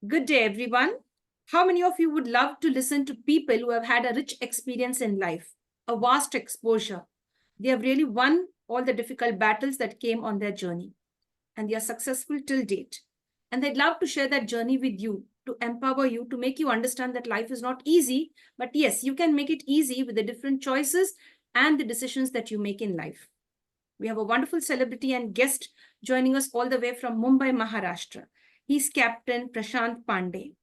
Good day, everyone. How many of you would love to listen to people who have had a rich experience in life, a vast exposure? They have really won all the difficult battles that came on their journey, and they are successful till date. And they'd love to share that journey with you, to empower you, to make you understand that life is not easy, but yes, you can make it easy with the different choices and the decisions that you make in life. We have a wonderful celebrity and guest joining us all the way from Mumbai, Maharashtra. He's Captain Prashant Pandey,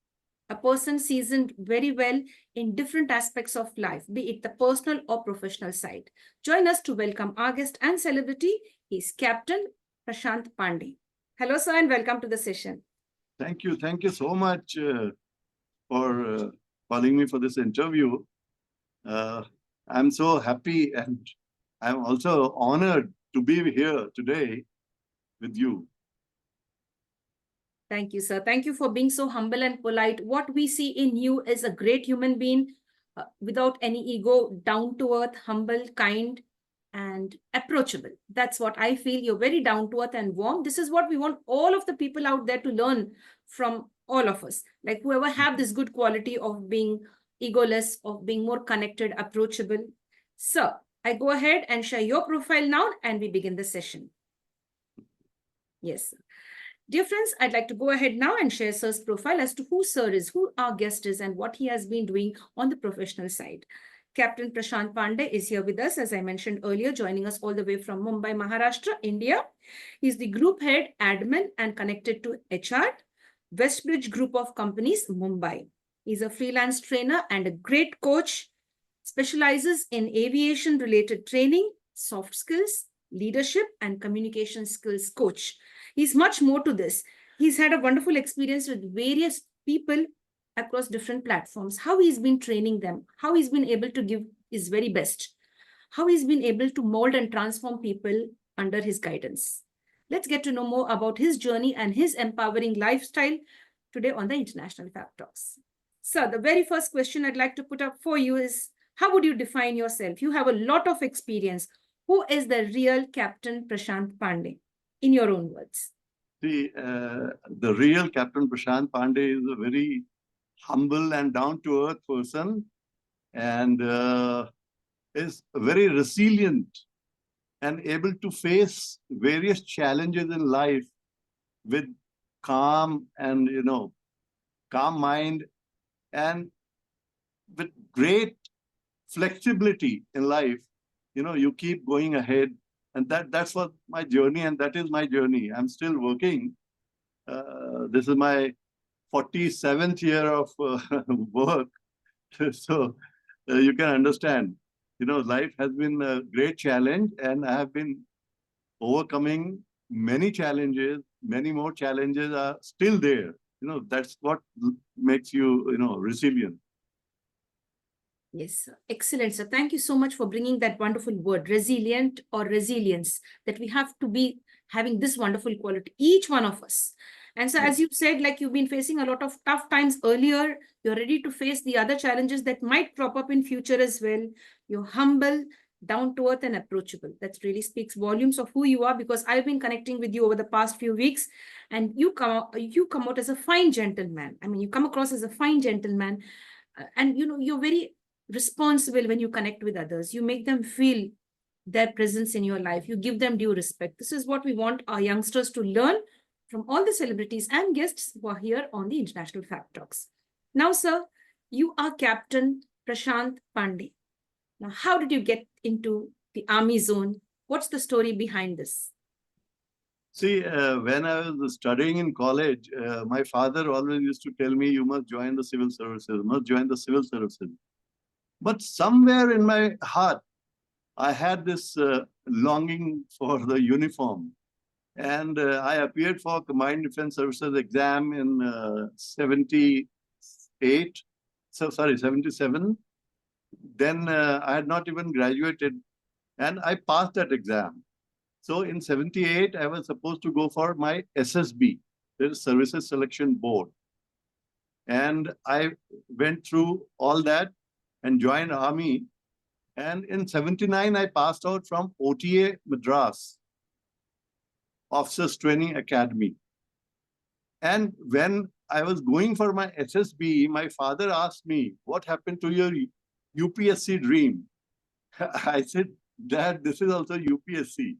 a person seasoned very well in different aspects of life, be it the personal or professional side. Join us to welcome our guest and celebrity. He's Captain Prashant Pandey. Hello, sir, and welcome to the session. Thank you. Thank you so much for calling me for this interview. I'm so happy and I'm also honored to be here today with you. Thank you, sir. Thank you for being so humble and polite. What we see in you is a great human being without any ego, down to earth, humble, kind, and approachable. That's what I feel. You're very down to earth and warm. This is what we want all of the people out there to learn from all of us. Like whoever have this good quality of being egoless, of being more connected, approachable. Sir, I go ahead and share your profile now and we begin the session. Yes, sir. Dear friends, I'd like to go ahead now and share Sir's profile as to who Sir is, who our guest is, and what he has been doing on the professional side. Captain Prashant Pandey is here with us, as I mentioned earlier, joining us all the way from Mumbai, Maharashtra, India. He's the group head, admin, and connected to HR, Westbridge Group of Companies, Mumbai. He's a freelance trainer and a great coach, specializes in aviation-related training, soft skills, leadership, and communication skills coach. He's much more to this. He's had a wonderful experience with various people across different platforms, how he's been training them, how he's been able to give his very best, how he's been able to mold and transform people under his guidance. Let's get to know more about his journey and his empowering lifestyle today on the International Fab Talks. So the very first question I'd like to put up for you is, how would you define yourself? You have a lot of experience. Who is the real Captain Prashant Pandey? In your own words. See, the real Captain Prashant Pandey is a very humble and down-to-earth person and is very resilient and able to face various challenges in life with calm and, calm mind and with great flexibility in life. You keep going ahead. And that's what my journey, and that is my journey. I'm still working. This is my 47th year of work. So you can understand, life has been a great challenge, and I have been overcoming many challenges. Many more challenges are still there. That's what makes you, resilient. Yes, excellent, sir. Thank you so much for bringing that wonderful word, resilient or resilience, that we have to be having this wonderful quality, each one of us. And so, as you said, like you've been facing a lot of tough times earlier, you're ready to face the other challenges that might crop up in future as well. You're humble, down to earth and approachable. That really speaks volumes of who you are, because I've been connecting with you over the past few weeks, and you come out as a fine gentleman. I mean, you come across as a fine gentleman, and you're very responsible when you connect with others. You make them feel their presence in your life. You give them due respect. This is what we want our youngsters to learn from all the celebrities and guests who are here on the International Fab Talks. Now, sir, you are Captain Prashant Pandey. Now, how did you get into the Army zone? What's the story behind this? See, when I was studying in college, my father always used to tell me, you must join the civil services, must join the civil services. But somewhere in my heart, I had this longing for the uniform. And I appeared for Combined Defense Services exam in 78, 77. Then I had not even graduated, and I passed that exam. So in 78, I was supposed to go for my SSB, the Services Selection Board. And I went through all that and joined Army. And in 79, I passed out from OTA Madras, Officers Training Academy. And when I was going for my SSB, my father asked me, what happened to your UPSC dream? I said, Dad, this is also UPSC.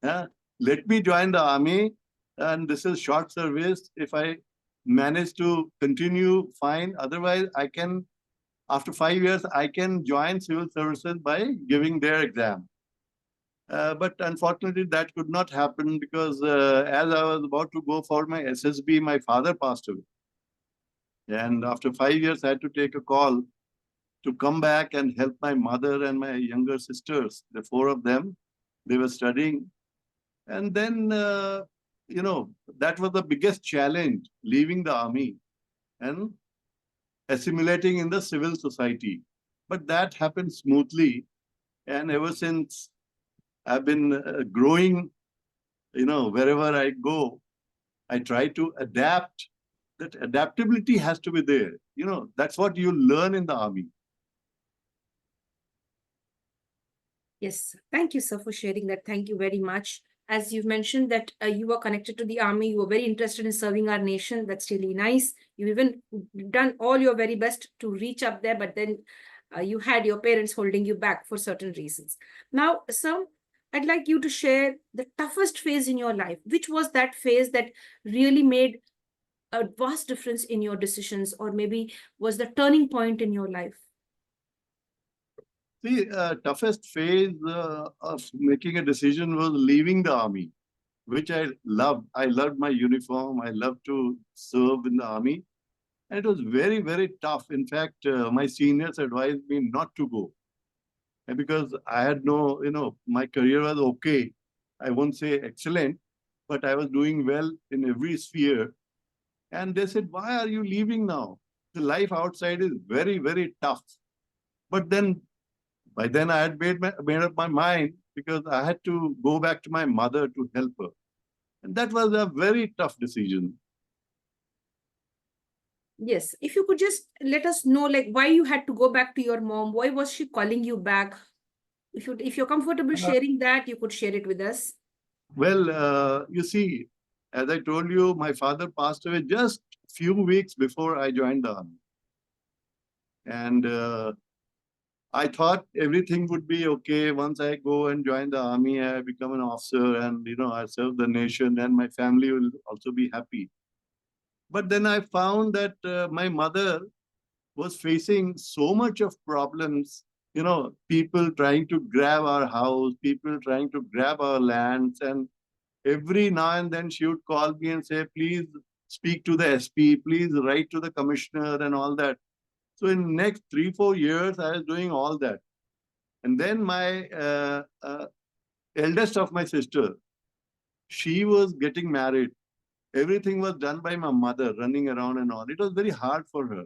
Yeah? Let me join the army, and this is short service. If I manage to continue, fine. Otherwise, I can, after 5 years, I can join civil services by giving their exam. But unfortunately, that could not happen because as I was about to go for my SSB, my father passed away. And after 5 years, I had to take a call to come back and help my mother and my younger sisters. The four of them, they were studying. And then, that was the biggest challenge, leaving the army and assimilating in the civil society. But that happened smoothly. And ever since, I've been growing, wherever I go, I try to adapt. That adaptability has to be there. That's what you learn in the army. Yes, thank you, sir, for sharing that. Thank you very much. As you've mentioned that you were connected to the army, you were very interested in serving our nation. That's really nice. You even done all your very best to reach up there, but then you had your parents holding you back for certain reasons. Now, sir, I'd like you to share the toughest phase in your life. Which was that phase that really made a vast difference in your decisions, or maybe was the turning point in your life? The toughest phase of making a decision was leaving the army, which I loved. I loved my uniform. I loved to serve in the army. And it was very, very tough. In fact, my seniors advised me not to go. And because I had my career was okay. I won't say excellent, but I was doing well in every sphere. And they said, why are you leaving now? The life outside is very, very tough. But then, by then I had made up my mind because I had to go back to my mother to help her. And that was a very tough decision. Yes, if you could just let us know, like, why you had to go back to your mom. Why was she calling you back? If you're comfortable sharing that, you could share it with us. Well, you see, as I told you, my father passed away just a few weeks before I joined the army. And I thought everything would be okay once I go and join the army. I become an officer, and I serve the nation, and my family will also be happy. But then I found that my mother was facing so much of problems. People trying to grab our house, people trying to grab our lands, and every now and then she would call me and say, please speak to the SP, please write to the commissioner and all that. So in next 3-4 years, I was doing all that. And then my eldest of my sister, she was getting married. Everything was done by my mother, running around and all. It was very hard for her.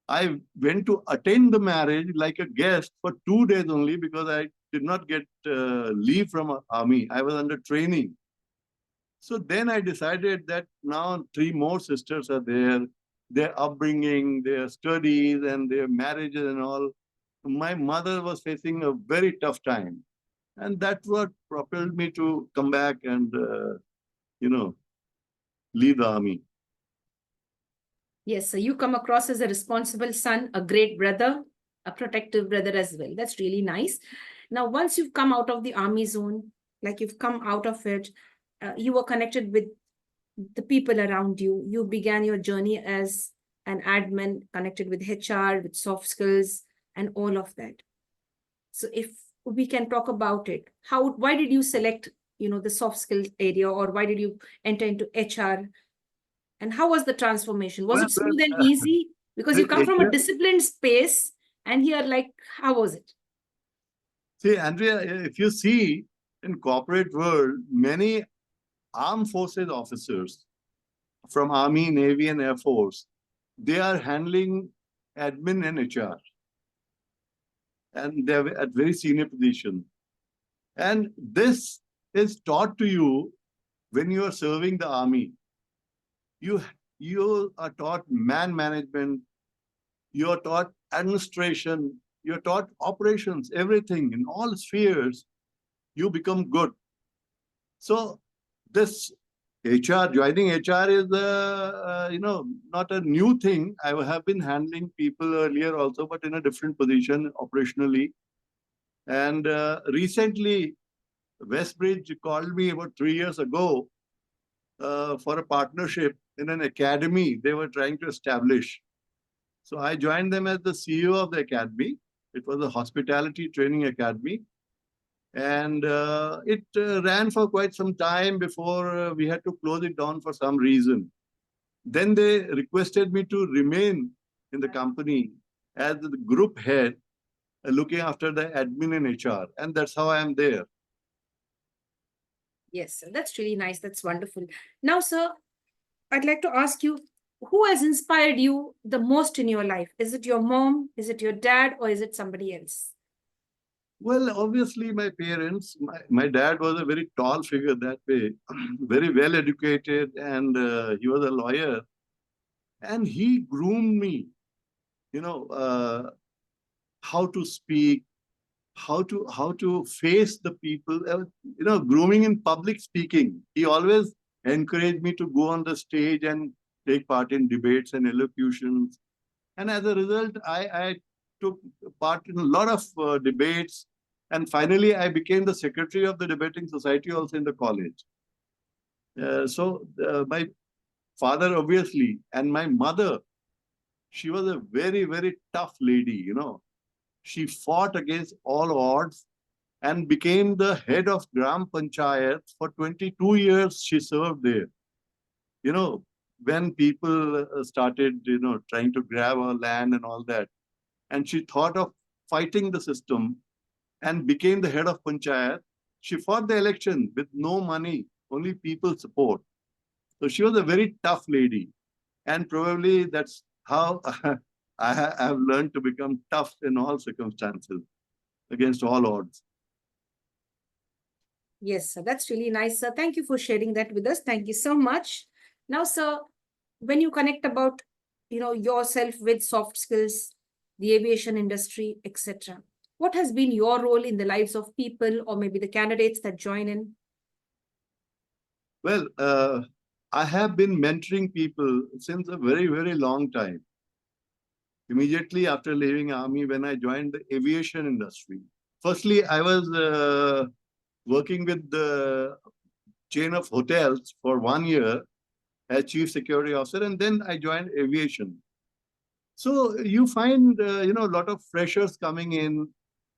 I went to attend the marriage like a guest for 2 days only because I did not get leave from army. I was under training. So then I decided that now 3 more sisters are there, their upbringing, their studies and their marriages and all. My mother was facing a very tough time. And that's what propelled me to come back and, leave the army. Yes, so you come across as a responsible son, a great brother, a protective brother as well. That's really nice. Now, once you've come out of the army zone, like you've come out of it, you were connected with the people around you. You began your journey as an admin, connected with HR, with soft skills, and all of that. So if we can talk about it, why did you select, the soft skills area, or why did you enter into HR? And how was the transformation? Was it smooth and easy? Because you come from a disciplined space, and here, like, how was it? See, Andrea, if you see in corporate world, many armed forces officers from Army, Navy, and Air Force, they are handling admin and HR. And they're at very senior position. And this is taught to you when you are serving the army. You are taught man management, you are taught administration, you're taught operations, everything in all spheres, you become good. So this HR, joining HR is, not a new thing. I have been handling people earlier also, but in a different position operationally. And recently, Westbridge called me about 3 years ago for a partnership in an academy they were trying to establish. So I joined them as the CEO of the academy. It was a hospitality training academy. And it ran for quite some time before we had to close it down for some reason. Then they requested me to remain in the company as the group head, looking after the admin and HR. And that's how I am there. Yes, sir. That's really nice. That's wonderful. Now, sir, I'd like to ask you, who has inspired you the most in your life? Is it your mom? Is it your dad? Or is it somebody else? Well, obviously, my parents, my dad was a very tall figure that way, very well educated, and he was a lawyer. And he groomed me, you know, how to speak, how to face the people, grooming in public speaking. He always encouraged me to go on the stage and take part in debates and elocutions. And as a result, I took part in a lot of debates. And finally, I became the secretary of the debating society also in the college. My father, obviously, and my mother, she was a very, very tough lady. She fought against all odds and became the head of Gram Panchayat. For 22 years, she served there. When people started, trying to grab our land and all that. And she thought of fighting the system and became the head of Panchayat. She fought the election with no money, only people support. So she was a very tough lady. And probably that's how I have learned to become tough in all circumstances, against all odds. Yes, sir. That's really nice, sir. Thank you for sharing that with us. Thank you so much. Now, sir, when you connect about, yourself with soft skills, the aviation industry, etc., what has been your role in the lives of people or maybe the candidates that join in? Well, I have been mentoring people since a very, very long time. Immediately after leaving army, when I joined the aviation industry, firstly, I was working with the chain of hotels for 1 year as chief security officer, and then I joined aviation. So you find, a lot of freshers coming in,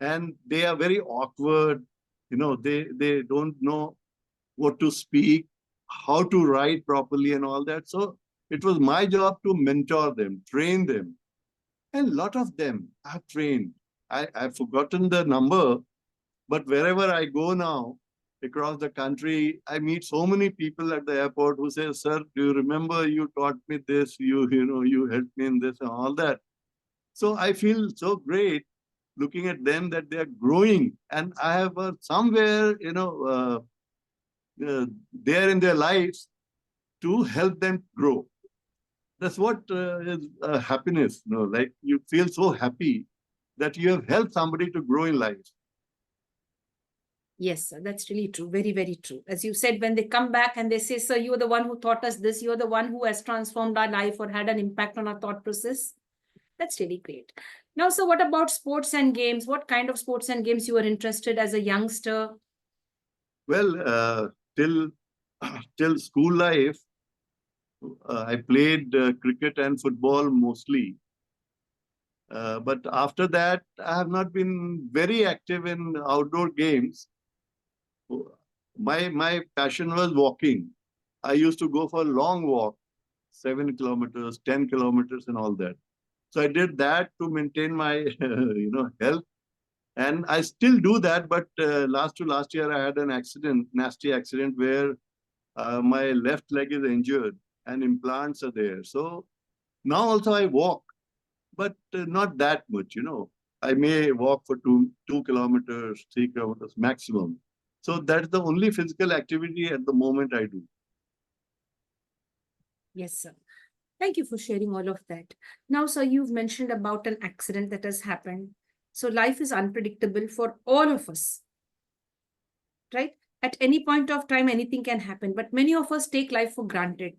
and they are very awkward. They don't know what to speak, how to write properly and all that. So it was my job to mentor them, train them. And a lot of them I've trained. I've forgotten the number, but wherever I go now, across the country, I meet so many people at the airport who say, "Sir, do you remember you taught me this? You helped me in this and all that." So I feel so great looking at them that they are growing, and I have somewhere, there in their lives to help them grow. That's what is happiness. Like you feel so happy that you have helped somebody to grow in life. Yes, sir, that's really true. Very, very true. As you said, when they come back and they say, "Sir, you're the one who taught us this, you're the one who has transformed our life or had an impact on our thought process." That's really great. Now, so what about sports and games? What kind of sports and games you were interested as a youngster? Well, till school life, I played cricket and football mostly. But after that, I have not been very active in outdoor games. My passion was walking. I used to go for a long walk, 7 kilometers, 10 kilometers, and all that. So I did that to maintain my health, and I still do that. But last year, I had an accident, nasty accident, where my left leg is injured and implants are there. So now also I walk, but not that much. I may walk for 2 kilometers, 3 kilometers maximum. So that's the only physical activity at the moment I do. Yes, sir. Thank you for sharing all of that. Now, sir, you've mentioned about an accident that has happened. So life is unpredictable for all of us, right? At any point of time, anything can happen, but many of us take life for granted.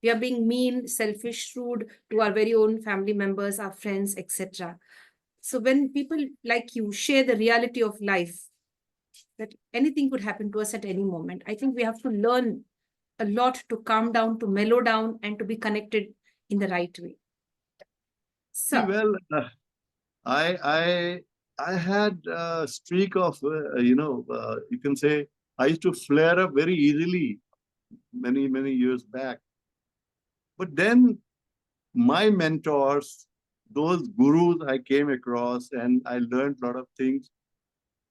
We are being mean, selfish, rude to our very own family members, our friends, etc. So when people like you share the reality of life, that anything could happen to us at any moment, I think we have to learn a lot to calm down, to mellow down, and to be connected in the right way. So, Well, I had a streak of, you can say, I used to flare up very easily many years back. But then my mentors, those gurus I came across, and I learned a lot of things.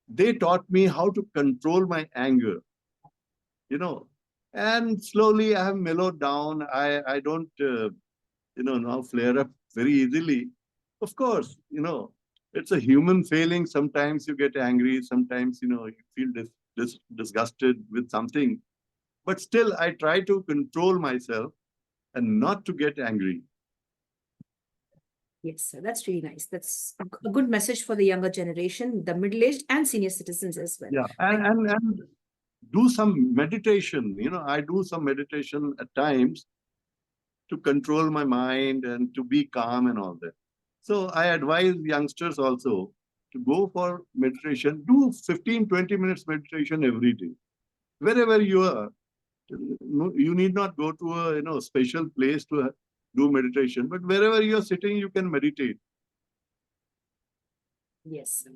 They taught me how to control my anger, you know. And slowly I have mellowed down. I don't, now flare up very easily. Of course, it's a human failing. Sometimes you get angry. Sometimes, you feel disgusted with something. But still, I try to control myself and not to get angry. yes, sir, that's really nice. That's a good message for the younger generation, the middle-aged and senior citizens as well. Yeah, and do some meditation. I do some meditation at times to control my mind and to be calm and all that. So I advise youngsters also to go for meditation. Do 15, 20 minutes meditation every day. Wherever you are, you need not go to a special place to do meditation, but wherever you're sitting, you can meditate. Yes,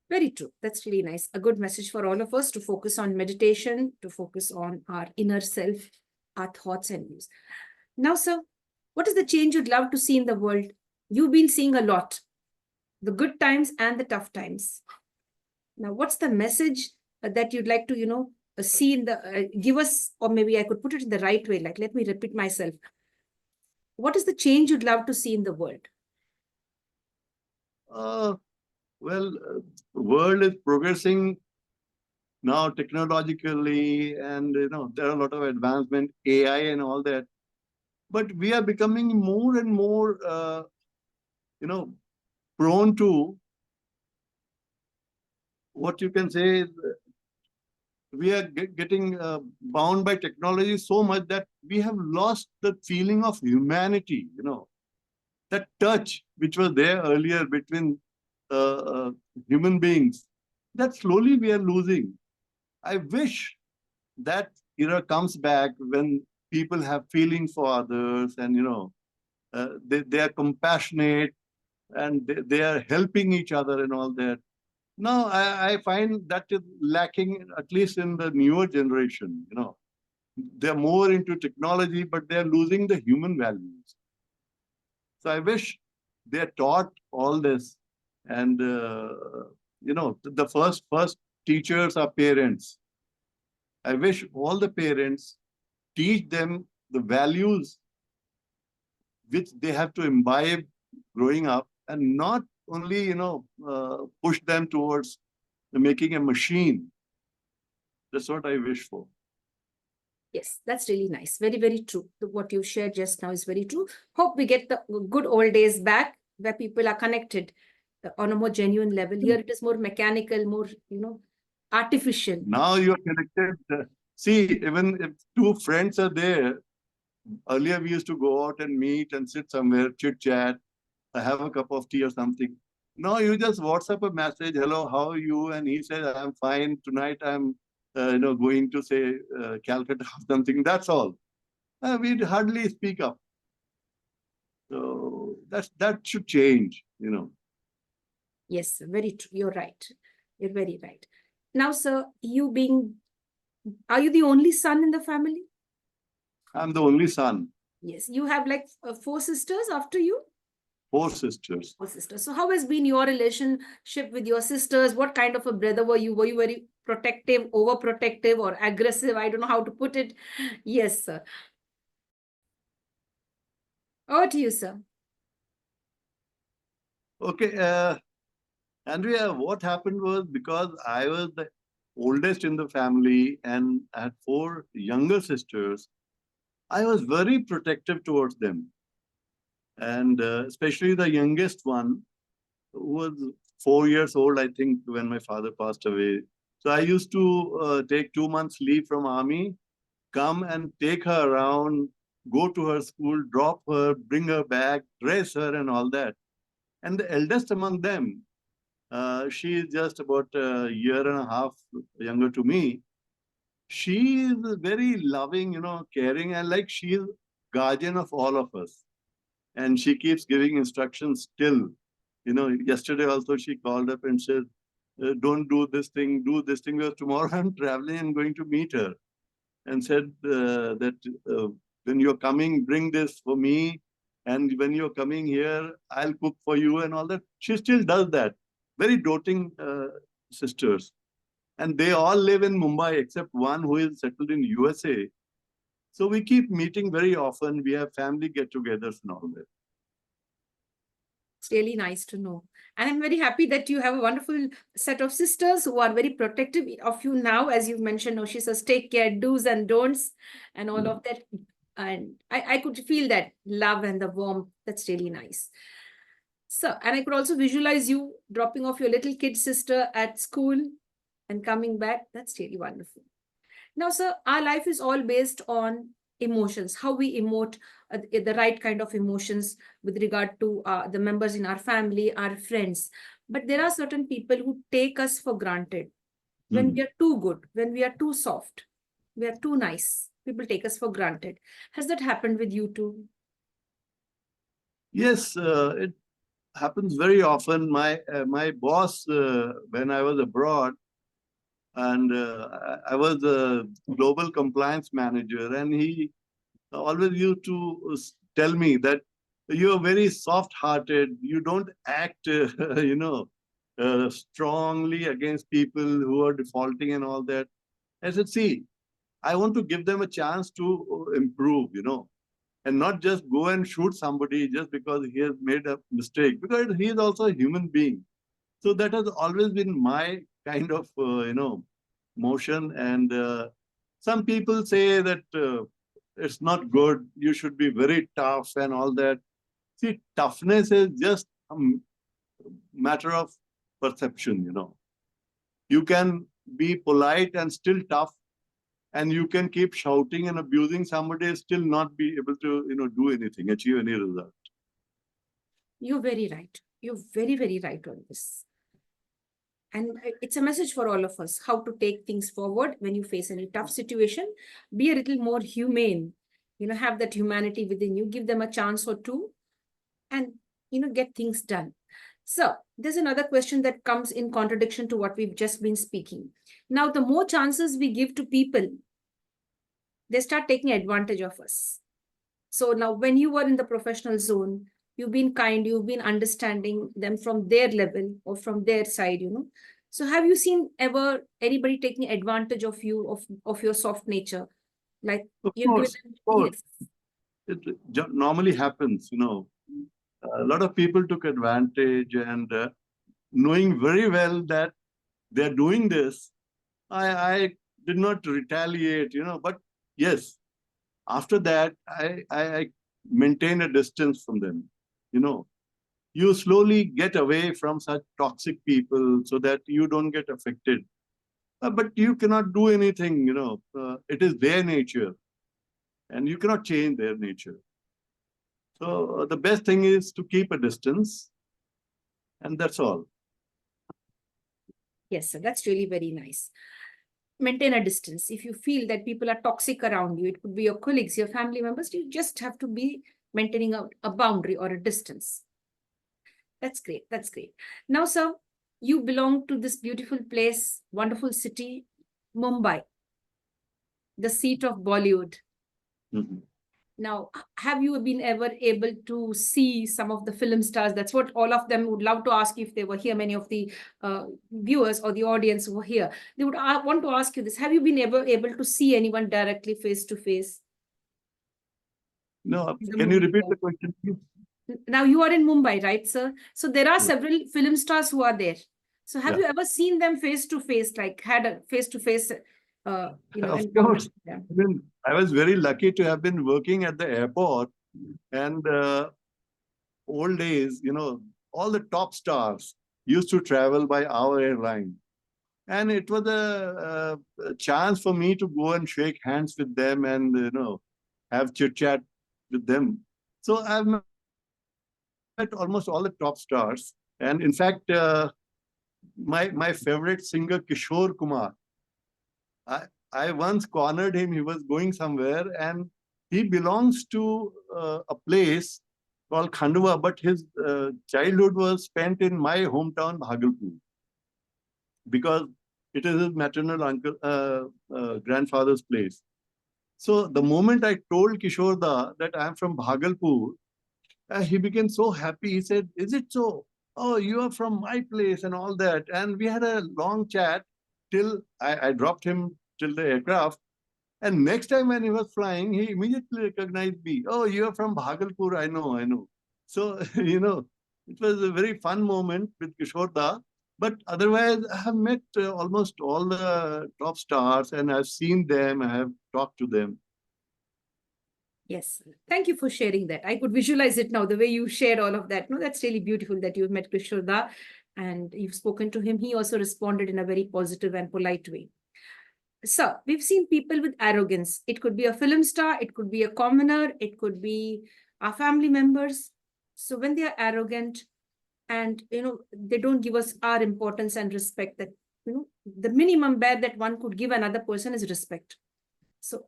very true. That's really nice. A good message for all of us to focus on meditation, to focus on our inner self, our thoughts and views. Now, sir, what is the change you'd love to see in the world? You've been seeing a lot, the good times and the tough times. Now, what's the message that you'd like to, see in the, give us, or maybe I could put it in the right way, like, let me repeat myself. What is the change you'd love to see in the world? World is progressing now technologically, and there are a lot of advancement, AI and all that. But we are becoming more and more, prone to what you can say is we are getting bound by technology so much that we have lost the feeling of humanity, that touch which was there earlier between human beings, that slowly we are losing. I wish that era comes back when people have feelings for others and, they are compassionate and they are helping each other and all that. Now, I find that is lacking, at least in the newer generation. They're more into technology, but they're losing the human values. So I wish they're taught all this. And, the first teachers are parents. I wish all the parents teach them the values which they have to imbibe growing up, and not only, push them towards making a machine. That's what I wish for. Yes, that's really nice. Very, very true. What you shared just now is very true. Hope we get the good old days back where people are connected on a more genuine level. Here it is more mechanical, more, artificial. Now you're connected. See, even if two friends are there, earlier we used to go out and meet and sit somewhere, chit chat, have a cup of tea or something. Now you just WhatsApp a message, hello, how are you? And he says, I'm fine. Tonight I'm, going to say Calcutta or something. That's all. We hardly speak up. So that should change, Yes, very true. You're right. You're very right. Now, sir, are you the only son in the family? I'm the only son. Yes. You have like 4 sisters after you? 4 sisters. 4 sisters. So how has been your relationship with your sisters? What kind of a brother were you? Were you very protective, overprotective, or aggressive? I don't know how to put it. Yes, sir. Over to you, sir. Okay. Andrea, what happened was, because I was the oldest in the family and I had 4 younger sisters, I was very protective towards them. And especially the youngest one, who was 4 years old, I think, when my father passed away. So I used to take 2 months leave from army, come and take her around, go to her school, drop her, bring her back, dress her and all that. And the eldest among them, she is just about a year and a half younger to me. She is very loving, caring, and like she is guardian of all of us. And she keeps giving instructions still. Yesterday also she called up and said, don't do this thing, do this thing, because tomorrow I'm traveling and going to meet her. And said that when you're coming, bring this for me. And when you're coming here, I'll cook for you and all that. She still does that. Very doting sisters. And they all live in Mumbai, except one who is settled in USA. So we keep meeting very often. We have family get-togethers and all that. It's really nice to know. And I'm very happy that you have a wonderful set of sisters who are very protective of you now. As you've mentioned, she says, take care, do's and don'ts, and all of that. And I could feel that love and the warmth. That's really nice. So, and I could also visualize you dropping off your little kid sister at school and coming back. That's really wonderful. Now, sir, our life is all based on emotions, how we emote, the right kind of emotions with regard to the members in our family, our friends. But there are certain people who take us for granted. When we are too good, when we are too soft, we are too nice, people take us for granted. Has that happened with you too? Yes, it happens very often. My boss, when I was abroad, and I was a global compliance manager, and he always used to tell me that you are very soft-hearted. You don't act, strongly against people who are defaulting and all that. I said, see, I want to give them a chance to improve, and not just go and shoot somebody just because he has made a mistake, because he is also a human being. So that has always been my kind of, motion. And some people say that it's not good. You should be very tough and all that. See, toughness is just a matter of perception, You can be polite and still tough, and you can keep shouting and abusing somebody and still not be able to, do anything, achieve any result. You're very right. You're very, very right on this. And it's a message for all of us, how to take things forward when you face any tough situation. Be a little more humane, have that humanity within you, give them a chance or two, and, get things done. So there's another question that comes in contradiction to what we've just been speaking. Now, the more chances we give to people, they start taking advantage of us. So now when you were in the professional zone, you've been kind, you've been understanding them from their level or from their side, So have you seen ever anybody taking advantage of you, of your soft nature? Like, Of you've given course, them, of course. yes. It normally happens, A lot of people took advantage, and knowing very well that they're doing this, I did not retaliate, But yes, after that, I maintain a distance from them, You slowly get away from such toxic people so that you don't get affected. But you cannot do anything, It is their nature, and you cannot change their nature. So the best thing is to keep a distance, and that's all. Yes, sir, that's really very nice. Maintain a distance. If you feel that people are toxic around you, it could be your colleagues, your family members, you just have to be maintaining a boundary or a distance. That's great. That's great. Now, sir, you belong to this beautiful place, wonderful city, Mumbai, the seat of Bollywood. Now, have you been ever able to see some of the film stars? That's what all of them would love to ask you if they were here. Many of the viewers or the audience who were here, they would want to ask you this. Have you been ever able to see anyone directly face to face? No, can you repeat the question, please? Now, you are in Mumbai, right, sir? So there are several film stars who are there. So have you ever seen them face to face, like had a face to face, Of course. I was very lucky to have been working at the airport, and old days, all the top stars used to travel by our airline. And it was a chance for me to go and shake hands with them and, have chit chat with them. So I've met almost all the top stars. And in fact, my favorite singer, Kishore Kumar, I, I once cornered him. He was going somewhere and he belongs to a place called Khandwa, but his childhood was spent in my hometown, Bhagalpur, because it is his maternal uncle, grandfather's place. So the moment I told Kishore Da that I'm from Bhagalpur, he became so happy. He said, "Is it so? Oh, you are from my place and all that." And we had a long chat till I dropped him till the aircraft. And next time when he was flying, he immediately recognized me. "Oh, you are from Bhagalpur. I know, I know." So, it was a very fun moment with Kishore Da. But otherwise, I have met almost all the top stars and I've seen them, I have talked to them. Yes, thank you for sharing that. I could visualize it now, the way you shared all of that. No, that's really beautiful that you've met Kishore Da and you've spoken to him. He also responded in a very positive and polite way. So we've seen people with arrogance. It could be a film star, it could be a commoner, it could be our family members. So when they are arrogant and, they don't give us our importance and respect, that, the minimum bear that one could give another person is respect. So,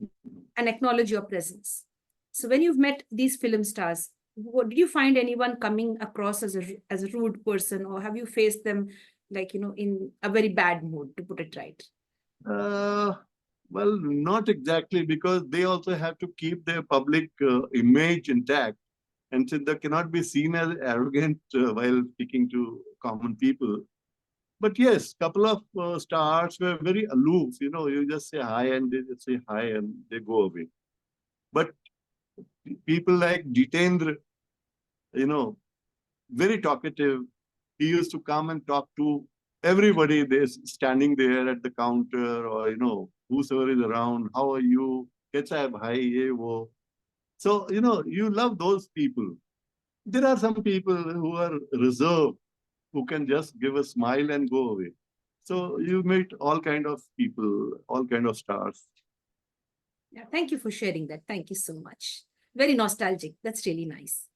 and acknowledge your presence. So when you've met these film stars, did you find anyone coming across as a rude person, or have you faced them like, in a very bad mood, to put it right? Well, not exactly, because they also have to keep their public image intact. And so they cannot be seen as arrogant while speaking to common people. But yes, couple of stars were very aloof. You just say hi and they just say hi and they go away. But people like Jitendra, very talkative. He used to come and talk to everybody there's standing there at the counter, or whosoever is around. How are you? Kaisa hai bhai? Ye wo. So you love those people. There are some people who are reserved, who can just give a smile and go away. So you meet all kind of people, all kind of stars. Yeah, thank you for sharing that. Thank you so much. Very nostalgic. That's really nice.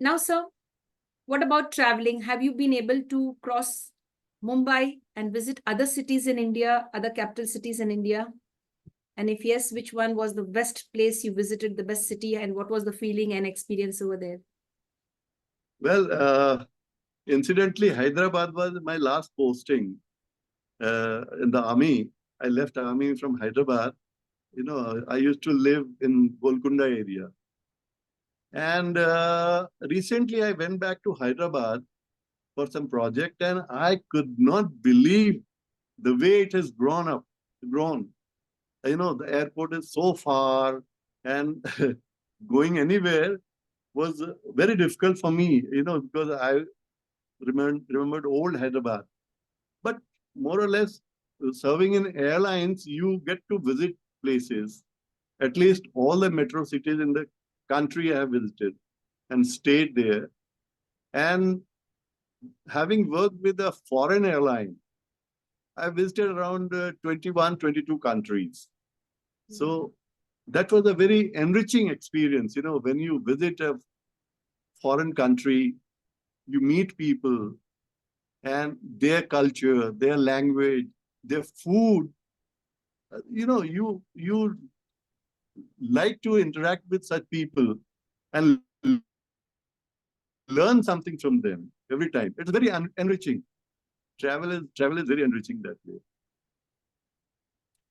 Now, sir, what about traveling? Have you been able to cross Mumbai and visit other cities in India, other capital cities in India? And if yes, which one was the best place you visited, the best city, and what was the feeling and experience over there? Well, incidentally, Hyderabad was my last posting in the army. I left army from Hyderabad. I used to live in Golconda area. And recently I went back to Hyderabad for some project, and I could not believe the way it has grown. The airport is so far, and going anywhere was very difficult for me, because I remembered old Hyderabad. But more or less, serving in airlines, you get to visit places. At least all the metro cities in the country I have visited and stayed there. And having worked with a foreign airline, I visited around 21, 22 countries. So that was a very enriching experience. When you visit a foreign country, you meet people and their culture, their language, their food. You like to interact with such people and learn something from them every time. It's very enriching. Travel is very enriching that way.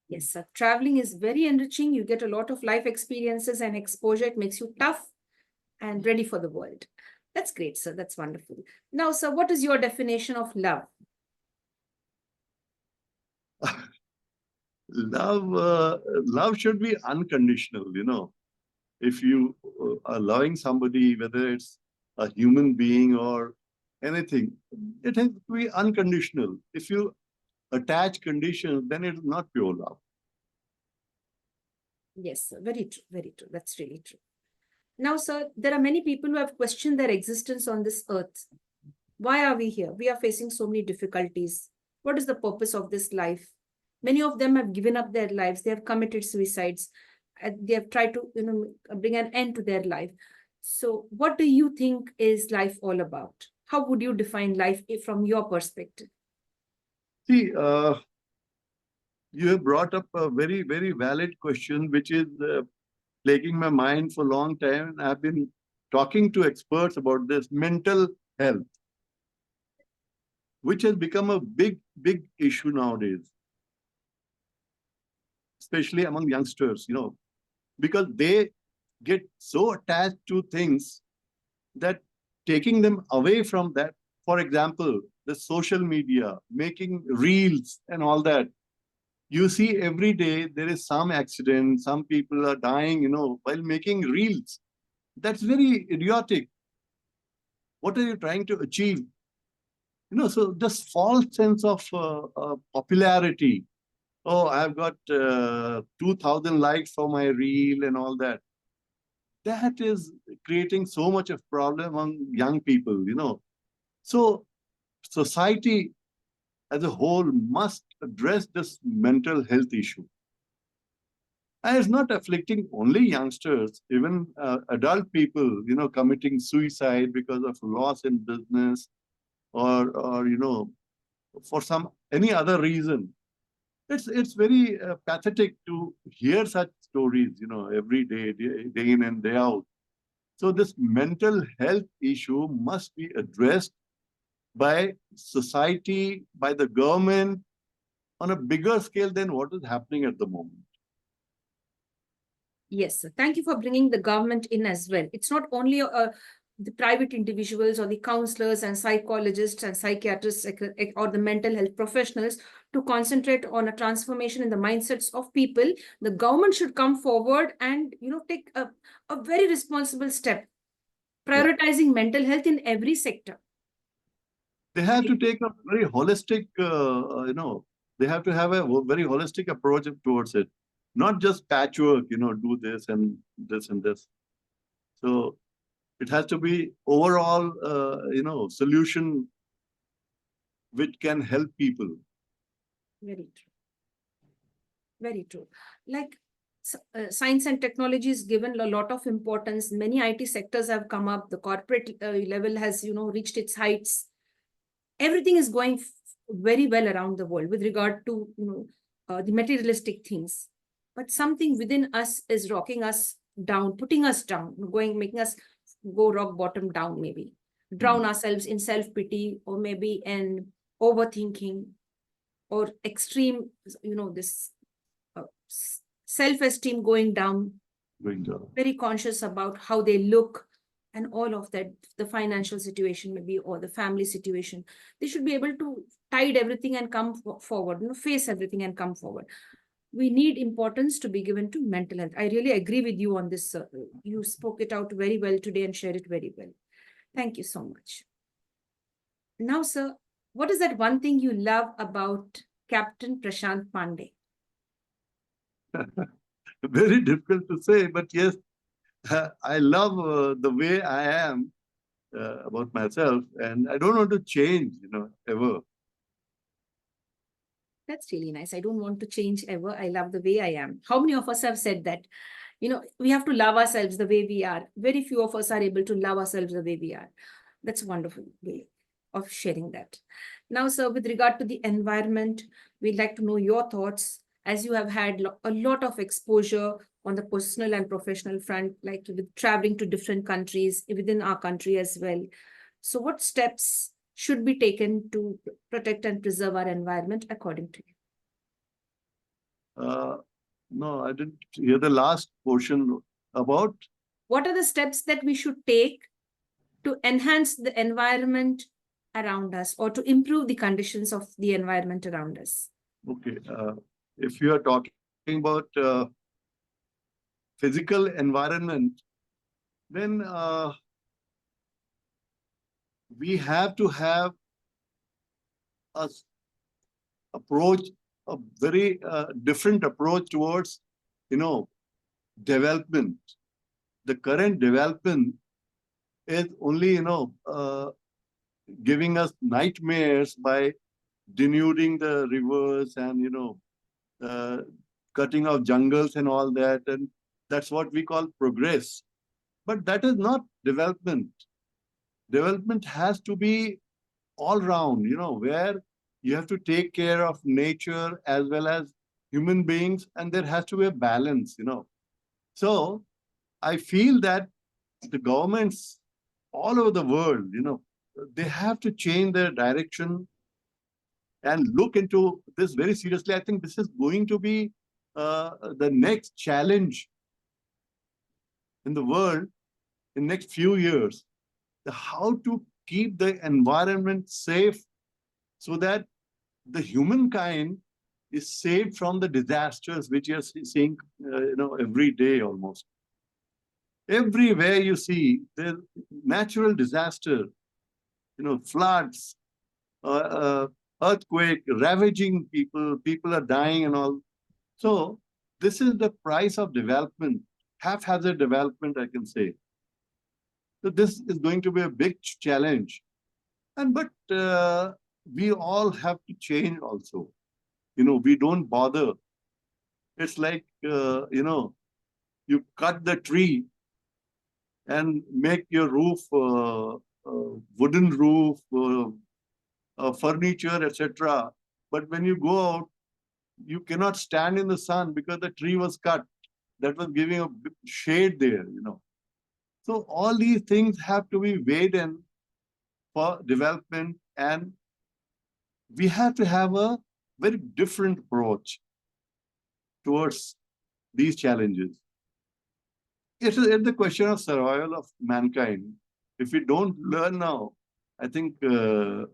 Yes, sir. Traveling is very enriching. You get a lot of life experiences and exposure. It makes you tough and ready for the world. That's great, sir. That's wonderful. Now, sir, what is your definition of love? Love should be unconditional. If you are loving somebody, whether it's a human being or anything, it has to be unconditional. If you attach conditions, then it's not pure love. Yes, sir. Very true. Very true. That's really true. Now, sir, there are many people who have questioned their existence on this earth. Why are we here? We are facing so many difficulties. What is the purpose of this life? Many of them have given up their lives. They have committed suicides. They have tried to, bring an end to their life. So what do you think is life all about? How would you define life from your perspective? See, you have brought up a very, very valid question, which is plaguing my mind for a long time. And I've been talking to experts about this mental health, which has become a big, big issue nowadays, especially among youngsters, because they get so attached to things that taking them away from that, for example, the social media, making reels and all that. You see every day there is some accident, some people are dying, while making reels. That's very idiotic. What are you trying to achieve? So this false sense of popularity. Oh, I've got 2,000 likes for my reel and all that. That is creating so much of problem among young people, So society as a whole must address this mental health issue. And it's not afflicting only youngsters, even adult people, committing suicide because of loss in business or for any other reason. It's very pathetic to hear such stories, every day in and day out. So this mental health issue must be addressed by society, by the government, on a bigger scale than what is happening at the moment. Yes, sir. Thank you for bringing the government in as well. It's not only the private individuals or the counselors and psychologists and psychiatrists or the mental health professionals to concentrate on a transformation in the mindsets of people. The government should come forward and, take a very responsible step, prioritizing mental health in every sector. They have to take a very holistic, they have to have a very holistic approach towards it, not just patchwork, do this and this and this. So it has to be overall, solution which can help people. Very true. Very true. Like science and technology is given a lot of importance. Many IT sectors have come up. The corporate level has, reached its heights. Everything is going very well around the world with regard to, the materialistic things. But something within us is rocking us down, putting us down, making us go rock bottom down, maybe drown ourselves in self-pity or maybe in overthinking or extreme, this self-esteem going down, very conscious about how they look and all of that, the financial situation maybe or the family situation. They should be able to tide everything and come forward, face everything and come forward. We need importance to be given to mental health. I really agree with you on this. You spoke it out very well today and shared it very well. Thank you so much. Now, sir, what is that one thing you love about Captain Prashant Pandey? Very difficult to say, but yes, I love the way I am about myself, and I don't want to change, ever. That's really nice. I don't want to change ever. I love the way I am. How many of us have said that? We have to love ourselves the way we are. Very few of us are able to love ourselves the way we are. That's a wonderful way of sharing that. Now, sir, with regard to the environment, we'd like to know your thoughts as you have had a lot of exposure on the personal and professional front, like with traveling to different countries within our country as well. So what steps should be taken to protect and preserve our environment according to you? No, I didn't hear the last portion about. What are the steps that we should take to enhance the environment around us or to improve the conditions of the environment around us? Okay. If you are talking about physical environment, then we have to have a very different approach towards, development. The current development is only, giving us nightmares by denuding the rivers and, cutting off jungles and all that. And that's what we call progress. But that is not development. Development has to be all round, where you have to take care of nature as well as human beings, and there has to be a balance. So I feel that the governments all over the world, they have to change their direction and look into this very seriously. I think this is going to be the next challenge in the world in next few years. How to keep the environment safe so that the humankind is saved from the disasters which you're seeing, every day almost. Everywhere you see the natural disaster, floods, earthquake, ravaging people, people are dying and all. So this is the price of development, haphazard development, I can say. So this is going to be a big challenge. But we all have to change also. We don't bother. It's like, you cut the tree and make your roof, wooden roof, furniture, etc. But when you go out, you cannot stand in the sun because the tree was cut. That was giving a shade there. So all these things have to be weighed in for development, and we have to have a very different approach towards these challenges. It's the question of survival of mankind. If we don't learn now, I think the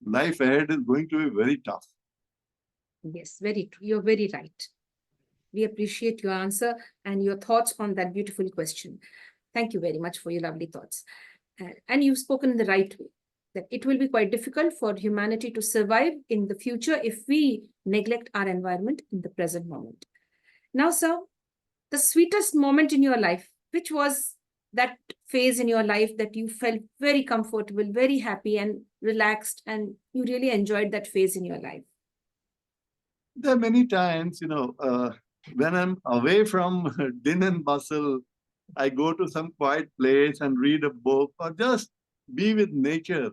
life ahead is going to be very tough. Yes, very true. You're very right. We appreciate your answer and your thoughts on that beautiful question. Thank you very much for your lovely thoughts. And you've spoken in the right way, that it will be quite difficult for humanity to survive in the future if we neglect our environment in the present moment. Now, sir, the sweetest moment in your life, which was that phase in your life that you felt very comfortable, very happy and relaxed, and you really enjoyed that phase in your life? There are many times, when I'm away from din and bustle, I go to some quiet place and read a book or just be with nature.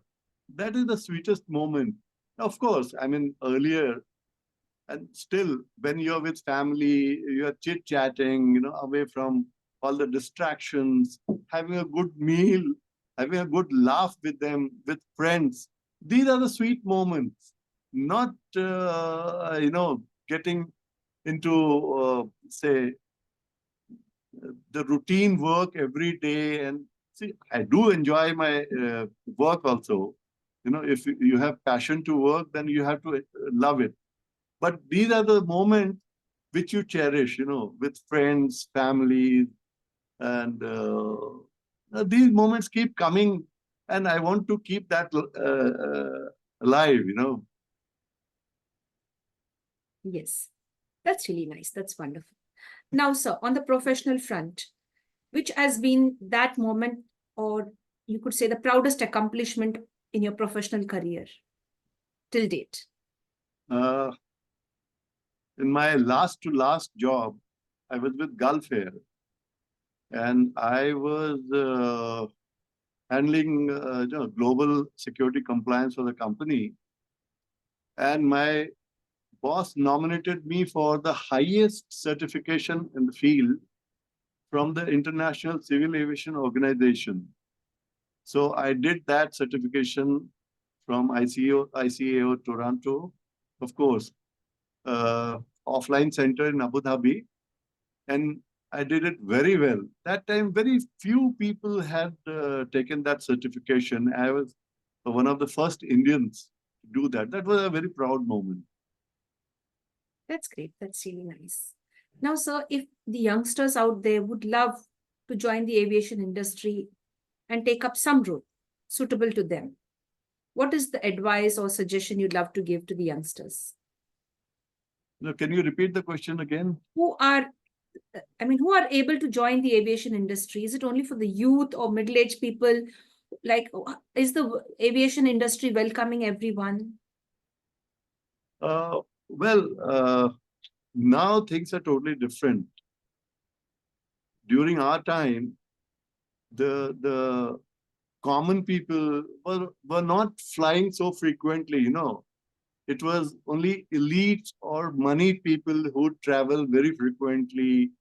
That is the sweetest moment. Of course, I mean, earlier, and still, when you're with family, you're chit-chatting, away from all the distractions, having a good meal, having a good laugh with them, with friends. These are the sweet moments, not, getting into, say, the routine work every day. And see, I do enjoy my work also. If you have passion to work, then you have to love it. But these are the moments which you cherish, with friends, family, and these moments keep coming, and I want to keep that alive. Yes, that's really nice. That's wonderful. Now, sir, on the professional front, which has been that moment, or you could say the proudest accomplishment in your professional career till date? In my last to last job, I was with Gulf Air, and I was handling global security compliance for the company. And my boss nominated me for the highest certification in the field from the International Civil Aviation Organization. So I did that certification from ICAO Toronto, of course, offline center in Abu Dhabi, and I did it very well. That time, very few people had taken that certification. I was one of the first Indians to do that. That was a very proud moment. That's great. That's really nice. Now, sir, if the youngsters out there would love to join the aviation industry and take up some role suitable to them, what is the advice or suggestion you'd love to give to the youngsters? No, can you repeat the question again? Who are able to join the aviation industry? Is it only for the youth or middle-aged people? Like, is the aviation industry welcoming everyone? Well, now things are totally different. During our time, the common people were not flying so frequently, you know. It was only elites or money people who travel very frequently,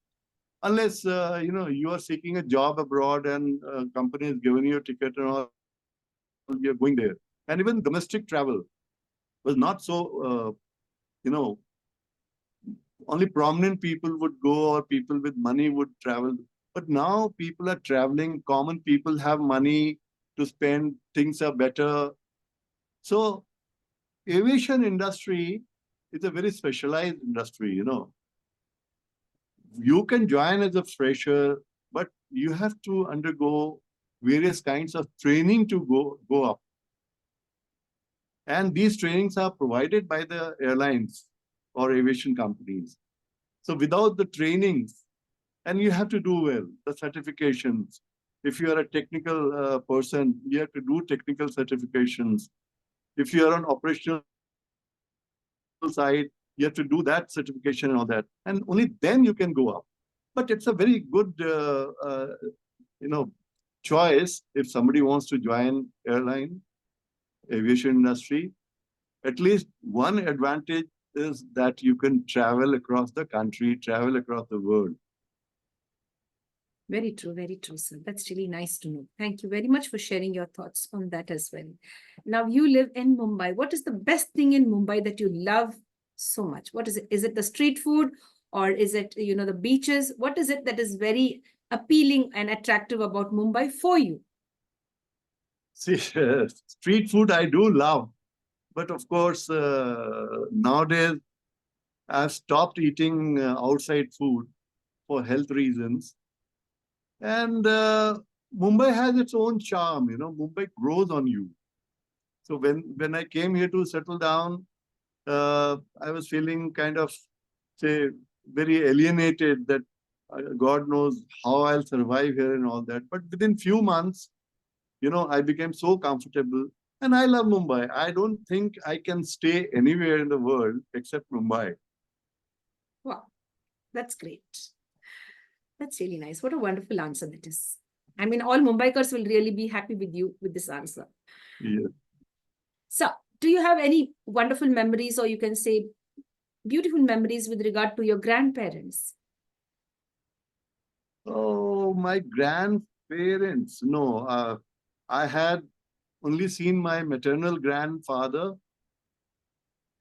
unless you know, you are seeking a job abroad and company is giving you a ticket and all, you're going there. And even domestic travel was not so, you know, only prominent people would go or people with money would travel. But now people are traveling, common people have money to spend, things are better. So aviation industry is a very specialized industry, you know. You can join as a fresher, but you have to undergo various kinds of training to go up. And these trainings are provided by the airlines or aviation companies. So without the trainings, and you have to do well, the certifications. If you are a technical person, you have to do technical certifications. If you are on operational side, you have to do that certification and all that. And only then you can go up. But it's a very good, you know, choice if somebody wants to join airline, aviation industry. At least one advantage is that you can travel across the country, travel across the world. Very true, sir. That's really nice to know. Thank you very much for sharing your thoughts on that as well. Now, you live in Mumbai. What is the best thing in Mumbai that you love so much? What is it? Is it the street food or is it, you know, the beaches? What is it that is very appealing and attractive about Mumbai for you? See, street food I do love. But of course, nowadays, I've stopped eating outside food for health reasons. And Mumbai has its own charm, you know, Mumbai grows on you. So when I came here to settle down, I was feeling kind of, say, very alienated that God knows how I'll survive here and all that. But within few months, you know, I became so comfortable. And I love Mumbai. I don't think I can stay anywhere in the world except Mumbai. Wow, that's great. That's really nice. What a wonderful answer that is. I mean, all Mumbaikars will really be happy with you with this answer. Yeah. So, do you have any wonderful memories, or you can say beautiful memories with regard to your grandparents? Oh, my grandparents. No, I had only seen my maternal grandfather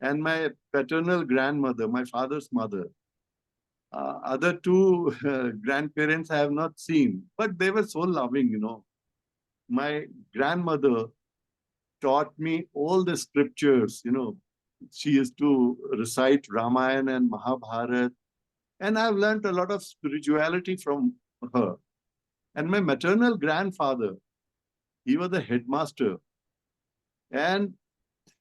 and my paternal grandmother, my father's mother. Other two grandparents I have not seen, but they were so loving, you know. My grandmother taught me all the scriptures, you know. She used to recite Ramayana and Mahabharata, and I've learned a lot of spirituality from her. And my maternal grandfather, he was a headmaster, and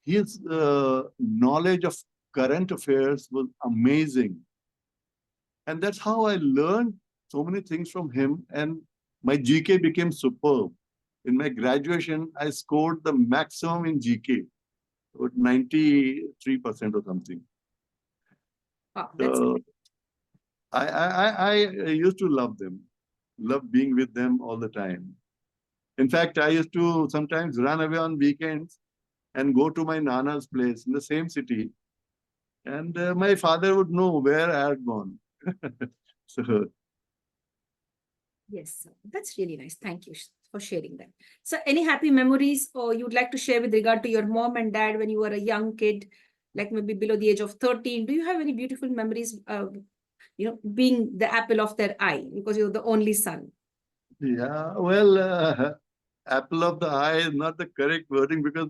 his knowledge of current affairs was amazing. And that's how I learned so many things from him. And my GK became superb. In my graduation, I scored the maximum in GK, about 93% or something. Wow, that's So I used to love them, love being with them all the time. In fact, I used to sometimes run away on weekends and go to my Nana's place in the same city. And my father would know where I had gone. So, yes, that's really nice. Thank you for sharing that. So, any happy memories or you'd like to share with regard to your mom and dad when you were a young kid, like maybe below the age of 13? Do you have any beautiful memories of, you know, being the apple of their eye because you're the only son? yeah, well, apple of the eye is not the correct wording because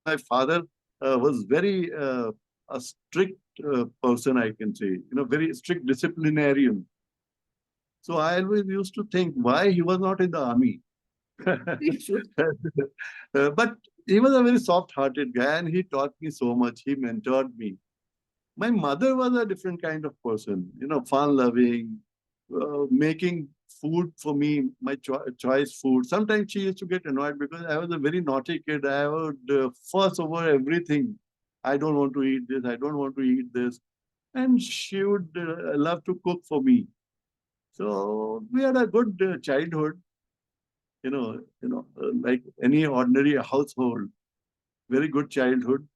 my father was very a strict person, I can say, you know, very strict disciplinarian. So I always used to think why he was not in the army. You should. But he was a very soft-hearted guy and he taught me so much. He mentored me. My mother was a different kind of person, you know, fun-loving, making food for me, my choice food. Sometimes she used to get annoyed because I was a very naughty kid. I would fuss over everything. I don't want to eat this. I don't want to eat this. And she would love to cook for me. So we had a good childhood, like any ordinary household, very good childhood.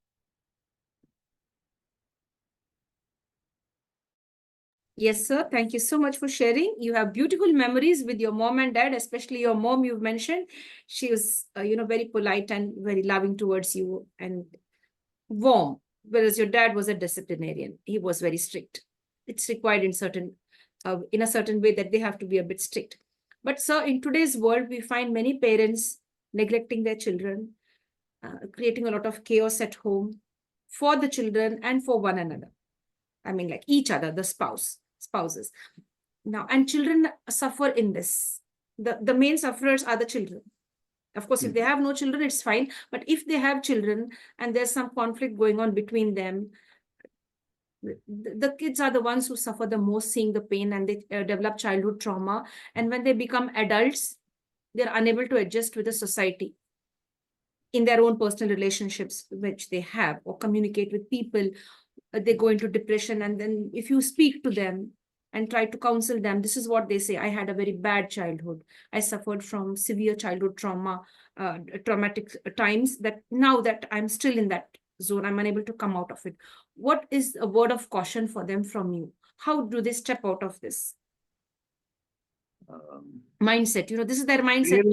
Yes, sir. Thank you so much for sharing. You have beautiful memories with your mom and dad, especially your mom you've mentioned. She was, very polite and very loving towards you and warm, whereas your dad was a disciplinarian. He was very strict. It's required in a certain way that they have to be a bit strict. But sir, in today's world, we find many parents neglecting their children, creating a lot of chaos at home for the children and for one another. I mean, like each other, the spouses. Now, and children suffer in this. The main sufferers are the children. Of course, if they have no children, it's fine. But if they have children and there's some conflict going on between them, the kids are the ones who suffer the most, seeing the pain, and they develop childhood trauma. And when they become adults, they're unable to adjust with the society in their own personal relationships, which they have, or communicate with people. They go into depression. And then if you speak to them and try to counsel them, this is what they say: I had a very bad childhood. I suffered from severe childhood trauma, traumatic times, that now that I'm still in that zone, I'm unable to come out of it. What is a word of caution for them from you? How do they step out of this mindset? This is their mindset.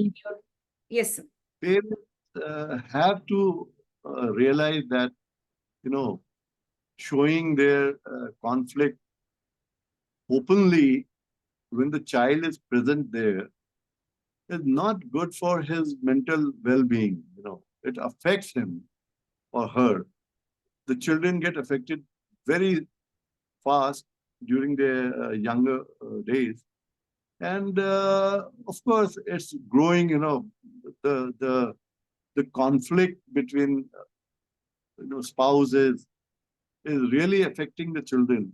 Yes, sir. Parents have to realize that, showing their conflict openly when the child is present there is not good for his mental well-being. It affects him or her. The children get affected very fast during their younger days. And of course, it's growing, the conflict between spouses is really affecting the children.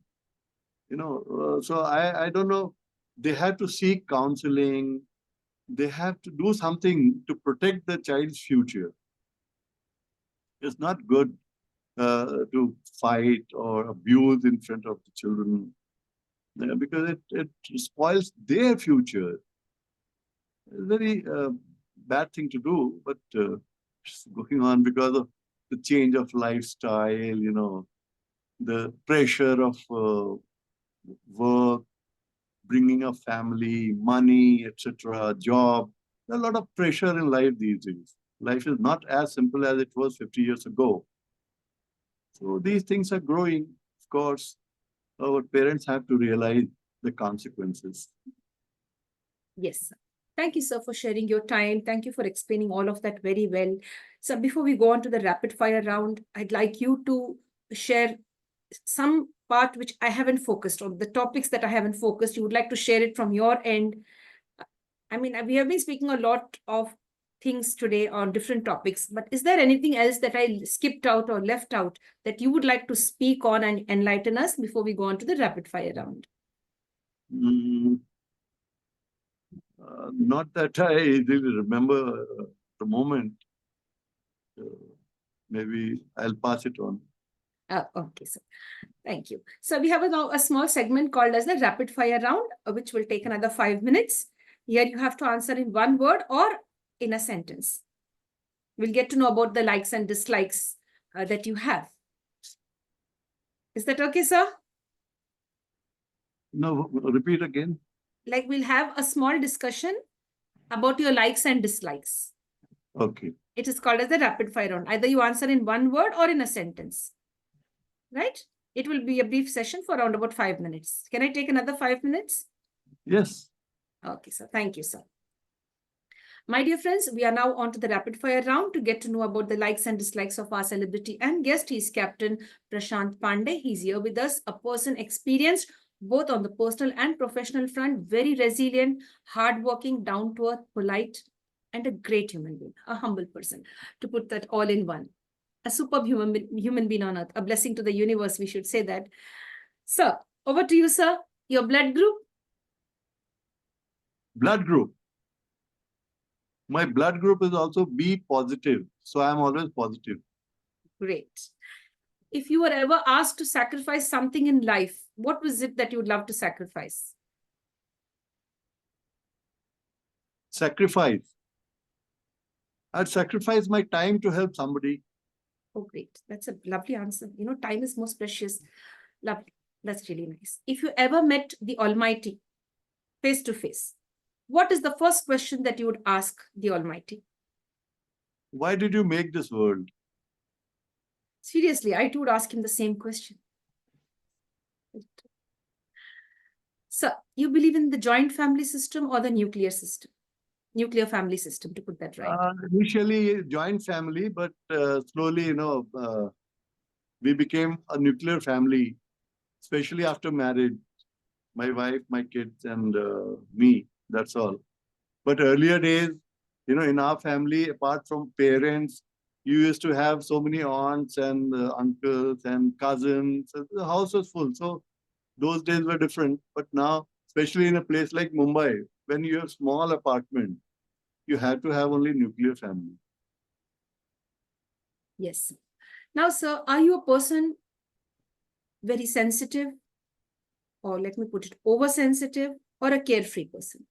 So I don't know. They have to seek counseling. They have to do something to protect the child's future. It's not good to fight or abuse in front of the children, because it spoils their future. It's a very bad thing to do, but it's going on because of the change of lifestyle, the pressure of work, bringing a family, money, etc., job. There's a lot of pressure in life these days. Life is not as simple as it was 50 years ago. So these things are growing. Of course, our parents have to realize the consequences. Yes. Thank you, sir, for sharing your time. Thank you for explaining all of that very well. So before we go on to the rapid fire round, I'd like you to share some part which I haven't focused on, the topics that I haven't focused. You would like to share it from your end. I mean, we have been speaking a lot of things today on different topics, but is there anything else that I skipped out or left out that you would like to speak on and enlighten us before we go on to the rapid fire round? Not that I really remember the moment. Maybe I'll pass it on. Okay, sir. Thank you. So we have now a small segment called as the rapid fire round, which will take another 5 minutes. Here you have to answer in one word or in a sentence. We'll get to know about the likes and dislikes that you have. Is that okay, sir? No, repeat again. Like, we'll have a small discussion about your likes and dislikes. Okay. It is called as the rapid fire round. Either you answer in one word or in a sentence. Right? It will be a brief session for around about 5 minutes. Can I take another 5 minutes? Yes. Okay, sir. Thank you, sir. My dear friends, we are now on to the rapid fire round to get to know about the likes and dislikes of our celebrity and guest. He's Captain Prashant Pandey. He's here with us, a person experienced both on the personal and professional front, very resilient, hardworking, down-to-earth, polite, and a great human being, a humble person, to put that all in one. A superb human being on earth, a blessing to the universe, we should say that. Sir, over to you, sir. Your blood group? Blood group. My blood group is also B positive. So I'm always positive. Great. If you were ever asked to sacrifice something in life, what was it that you would love to sacrifice? Sacrifice. I'd sacrifice my time to help somebody. Oh, great. That's a lovely answer. You know, time is most precious. Lovely. That's really nice. If you ever met the Almighty face to face, what is the first question that you would ask the Almighty? Why did you make this world? Seriously, I too would ask him the same question. So, you believe in the joint family system or the nuclear system? Nuclear family system, to put that right. Initially, joint family, but slowly, we became a nuclear family, especially after marriage. My wife, my kids, and me. That's all. But earlier days, in our family, apart from parents, you used to have so many aunts and uncles and cousins. So the house was full. So those days were different. But now, especially in a place like Mumbai, when you have small apartment, you have to have only nuclear family. Yes. Now, sir, are you a person very sensitive, or let me put it, oversensitive, or a carefree person?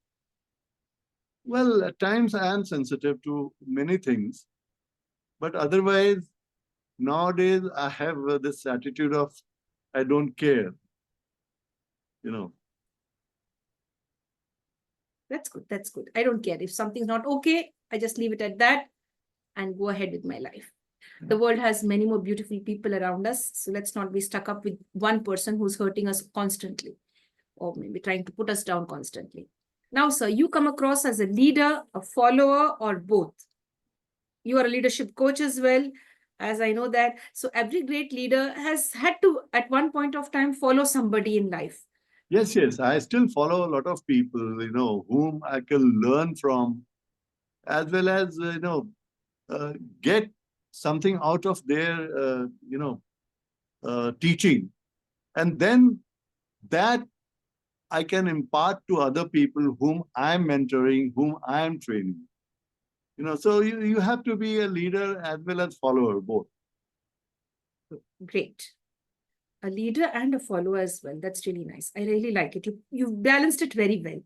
Well, at times I am sensitive to many things, but otherwise, nowadays I have this attitude of I don't care. That's good. That's good. I don't care. If something's not okay, I just leave it at that and go ahead with my life. The world has many more beautiful people around us. So let's not be stuck up with one person who's hurting us constantly, or maybe trying to put us down constantly. Now, sir, you come across as a leader, a follower, or both. You are a leadership coach as well, as I know that. So every great leader has had to, at one point of time, follow somebody in life. Yes, yes. I still follow a lot of people, whom I can learn from, as well as, get something out of their, teaching. And then that I can impart to other people whom I'm mentoring, whom I'm training. So you have to be a leader as well as follower, both. Great. A leader and a follower as well. That's really nice. I really like it. You've balanced it very well.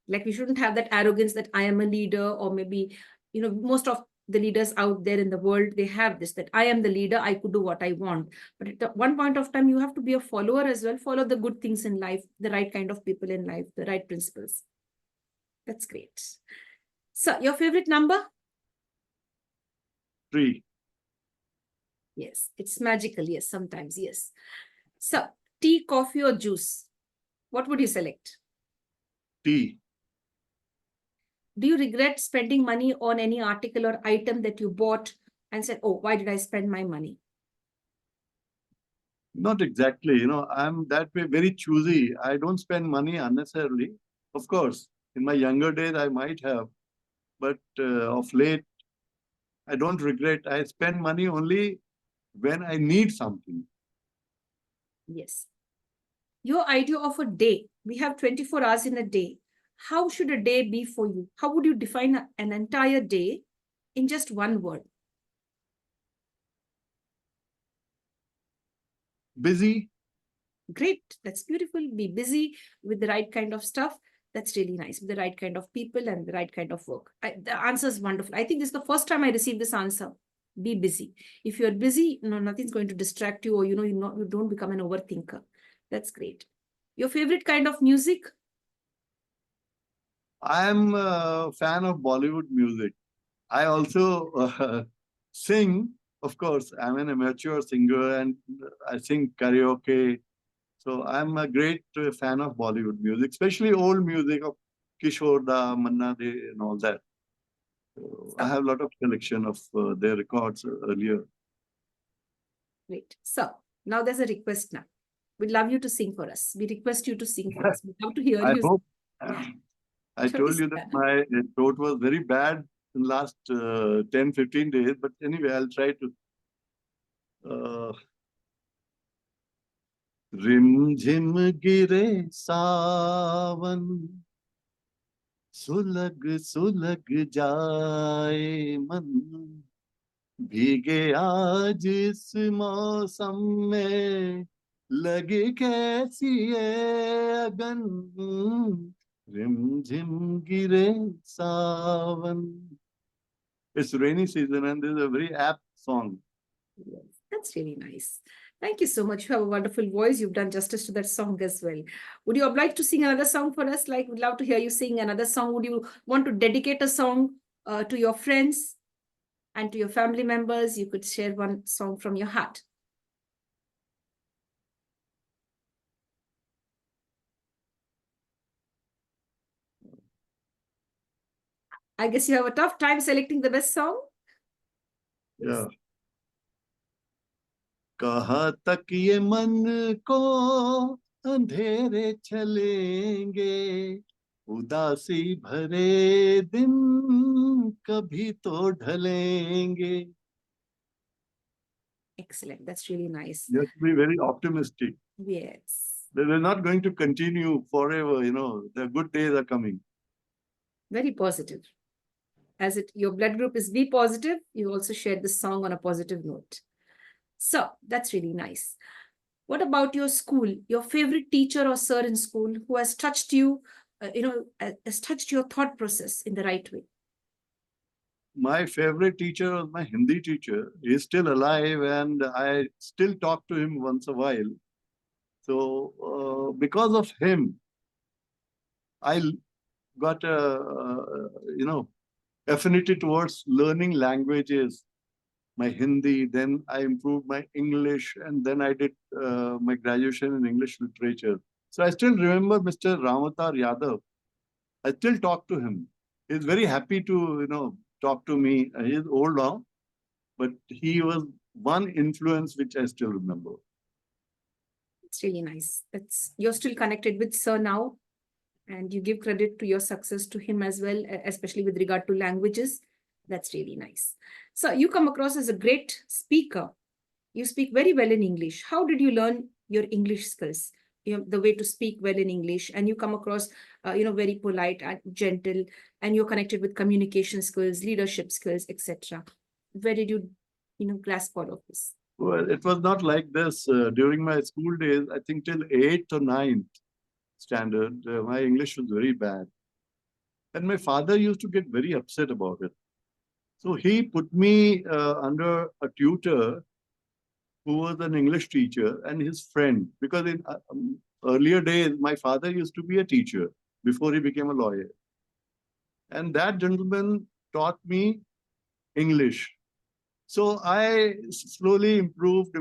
Like, we shouldn't have that arrogance that I am a leader, or maybe, most of the leaders out there in the world, they have this, that I am the leader, I could do what I want. But at one point of time, you have to be a follower as well, follow the good things in life, the right kind of people in life, the right principles. That's great. So, your favorite number? 3. Yes, it's magical. Yes, sometimes. Yes. So, tea, coffee, or juice? What would you select? Tea. Do you regret spending money on any article or item that you bought and said, oh, why did I spend my money? Not exactly. I'm that way very choosy. I don't spend money unnecessarily. Of course, in my younger days, I might have, but of late, I don't regret. I spend money only when I need something. Yes. Your idea of a day, we have 24 hours in a day. How should a day be for you? How would you define an entire day in just one word? Busy. Great. That's beautiful. Be busy with the right kind of stuff. That's really nice. With the right kind of people and the right kind of work. The answer is wonderful. I think this is the first time I received this answer. Be busy. If you're busy, nothing's going to distract you, or, you don't become an overthinker. That's great. Your favorite kind of music? I am a fan of Bollywood music. I also sing. Of course, I'm an amateur singer and I sing karaoke. So I'm a great fan of Bollywood music, especially old music of Kishore Da, Manna De, and all that. So I have a lot of collection of their records earlier. Great. So now there's a request now. We'd love you to sing for us. We request you to sing for us. We'd love to hear I you. hope. I Shall we told you that start? my throat was very bad in the last 10, 15 days. But anyway, I'll try to. रिम झिम गिरे सावन सुलग सुलग जाए मन भीगे आज इस मौसम में लगे कैसी है अगन रिमझिम गिरे सावन. It's rainy season and this is a very apt song. Yes, that's really nice. Thank you so much. You have a wonderful voice. You've done justice to that song as well. Would you oblige to sing another song for us? Like, we'd love to hear you sing another song. Would you want to dedicate a song to your friends and to your family members? You could share one song from your heart. I guess you have a tough time selecting the best song. Yeah. कहाँ तक ये मन को अंधेरे चलेंगे उदासी भरे दिन कभी तो ढलेंगे. Excellent. That's really nice. You have to be very optimistic. Yes. They're not going to continue forever, you know. The good days are coming. Very positive. As your blood group is B positive, you also shared this song on a positive note. So that's really nice. What about your school? Your favorite teacher or sir in school who has touched you, has touched your thought process in the right way? My favorite teacher was my Hindi teacher. He's still alive and I still talk to him once a while. So because of him, I got a, affinity towards learning languages, my Hindi, then I improved my English, and then I did my graduation in English literature. So I still remember Mr. Ramatar Yadav. I still talk to him. He's very happy to, talk to me. He's old now, but he was one influence which I still remember. It's really nice. You're still connected with sir now, and you give credit to your success to him as well, especially with regard to languages. That's really nice. So you come across as a great speaker. You speak very well in English. How did you learn your English skills? The way to speak well in English, and you come across, very polite and gentle, and you're connected with communication skills, leadership skills, etc. Where did you, grasp all of this? Well, it was not like this. During my school days, I think till 8th or 9th standard, my English was very bad. And my father used to get very upset about it. So he put me under a tutor who was an English teacher and his friend. Because in earlier days, my father used to be a teacher before he became a lawyer. And that gentleman taught me English. So I slowly improved.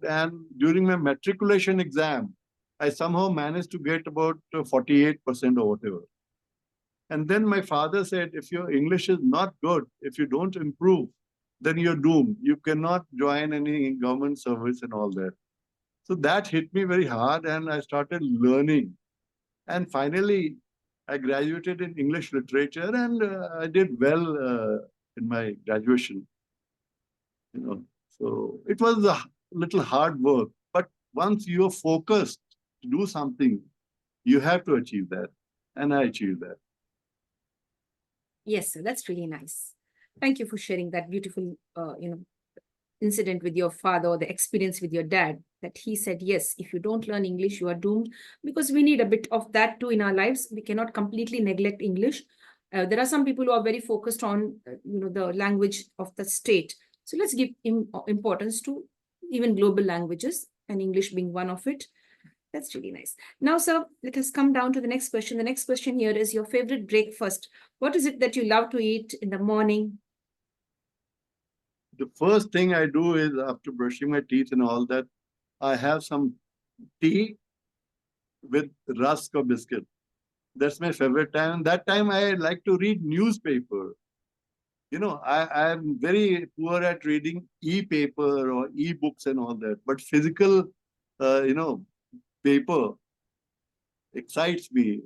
And during my matriculation exam, I somehow managed to get about 48% or whatever. And then my father said, if your English is not good, if you don't improve, then you're doomed. You cannot join any government service and all that. So that hit me very hard and I started learning. And finally, I graduated in English literature and I did well in my graduation. So it was a little hard work. But once you're focused to do something, you have to achieve that. And I achieved that. Yes, sir, that's really nice. Thank you for sharing that beautiful, incident with your father, or the experience with your dad, that he said, yes, if you don't learn English, you are doomed, because we need a bit of that too in our lives. We cannot completely neglect English. There are some people who are very focused on, the language of the state. So let's give importance to even global languages, and English being one of it. That's really nice. Now, sir, let us come down to the next question. The next question here is your favorite breakfast. What is it that you love to eat in the morning? The first thing I do is after brushing my teeth and all that, I have some tea with rusk or biscuit. That's my favorite time. And that time I like to read newspaper. I'm very poor at reading e-paper or e-books and all that. But physical, paper excites me.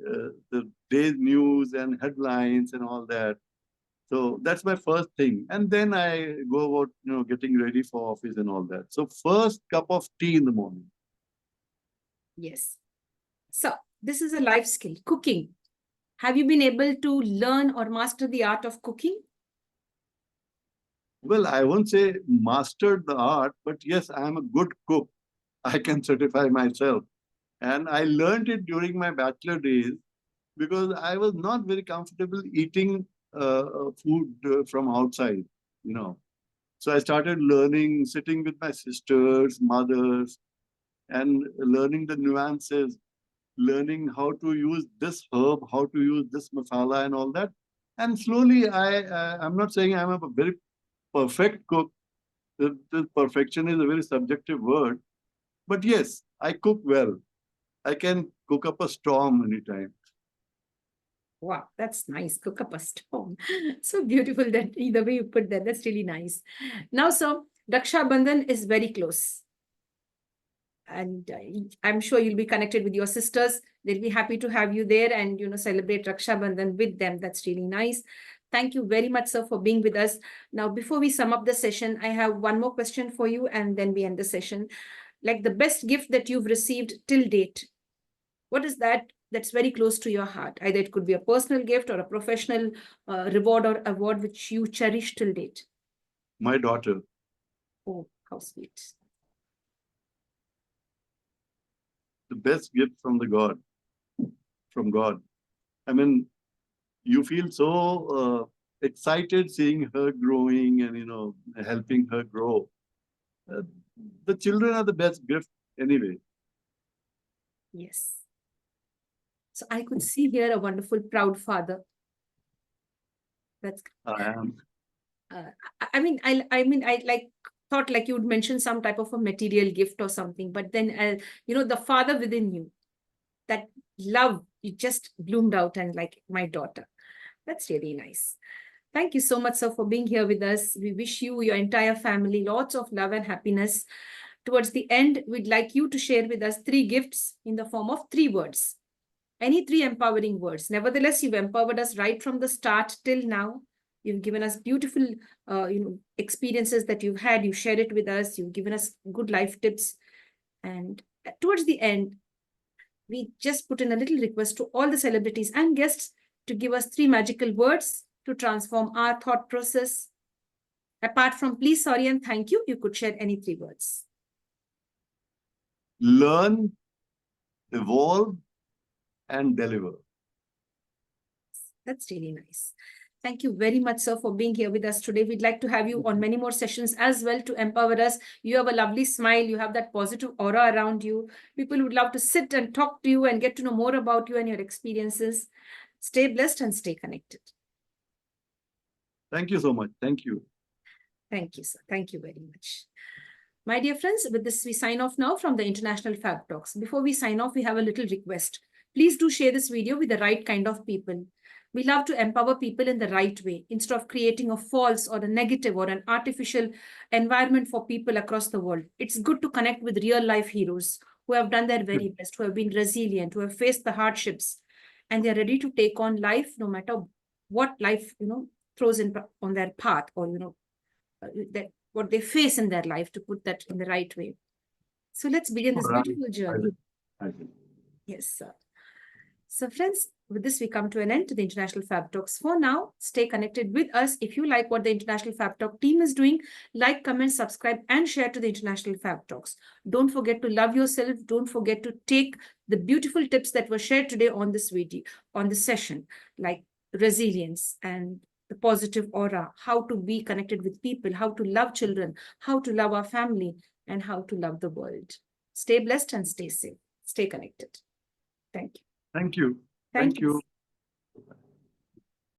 The day's news and headlines and all that. So that's my first thing. And then I go about, getting ready for office and all that. So first cup of tea in the morning. Yes. So this is a life skill, cooking. Have you been able to learn or master the art of cooking? Well, I won't say mastered the art, but yes, I am a good cook. I can certify myself. And I learned it during my bachelor days because I was not very comfortable eating food from outside, you know. So I started learning, sitting with my sisters, mothers, and learning the nuances, learning how to use this herb, how to use this masala and all that. And slowly, I'm not saying I'm a very perfect cook. The perfection is a very subjective word. But yes, I cook well. I can cook up a storm anytime. Wow, that's nice. Cook up a storm. So beautiful that either way you put that. That's really nice. Now, so Raksha Bandhan is very close. And I'm sure you'll be connected with your sisters. They'll be happy to have you there and, celebrate Raksha Bandhan with them. That's really nice. Thank you very much, sir, for being with us. Now, before we sum up the session, I have one more question for you and then we end the session. Like the best gift that you've received till date, what is that that's very close to your heart? Either it could be a personal gift or a professional reward or award which you cherish till date. My daughter. Oh, how sweet. The best gift from God. I mean, you feel so excited seeing her growing and, helping her grow. The children are the best gift anyway. Yes. So I could see here a wonderful, proud father. That's. I am. I thought like you would mention some type of a material gift or something, but then the father within you, that love, it just bloomed out and like my daughter. That's really nice. Thank you so much, sir, for being here with us. We wish you, your entire family, lots of love and happiness. Towards the end, we'd like you to share with us 3 gifts in the form of 3 words. Any 3 empowering words. Nevertheless, you've empowered us right from the start till now. You've given us beautiful, experiences that you've had. You shared it with us. You've given us good life tips. And towards the end, we just put in a little request to all the celebrities and guests to give us 3 magical words to transform our thought process. Apart from please, sorry, and thank you, you could share any 3 words. Learn, evolve, and deliver. That's really nice. Thank you very much, sir, for being here with us today. We'd like to have you on many more sessions as well to empower us. You have a lovely smile. You have that positive aura around you. People would love to sit and talk to you and get to know more about you and your experiences. Stay blessed and stay connected. Thank you so much. Thank you. Thank you, sir. Thank you very much. My dear friends, with this, we sign off now from the International Fab Talks. Before we sign off, we have a little request. Please do share this video with the right kind of people. We love to empower people in the right way instead of creating a false or a negative or an artificial environment for people across the world. It's good to connect with real life heroes who have done their very best, who have been resilient, who have faced the hardships, and they're ready to take on life no matter what life, throws in on their path or, that what they face in their life, to put that in the right way. So let's begin this beautiful journey. Yes, sir. So friends, with this, we come to an end to the International Fab Talks. For now, stay connected with us. If you like what the International Fab Talk team is doing, like, comment, subscribe, and share to the International Fab Talks. Don't forget to love yourself. Don't forget to take the beautiful tips that were shared today on this video, on this session, like resilience and the positive aura, how to be connected with people, how to love children, how to love our family, and how to love the world. Stay blessed and stay safe. Stay connected. Thank you. Thank you. Thank you.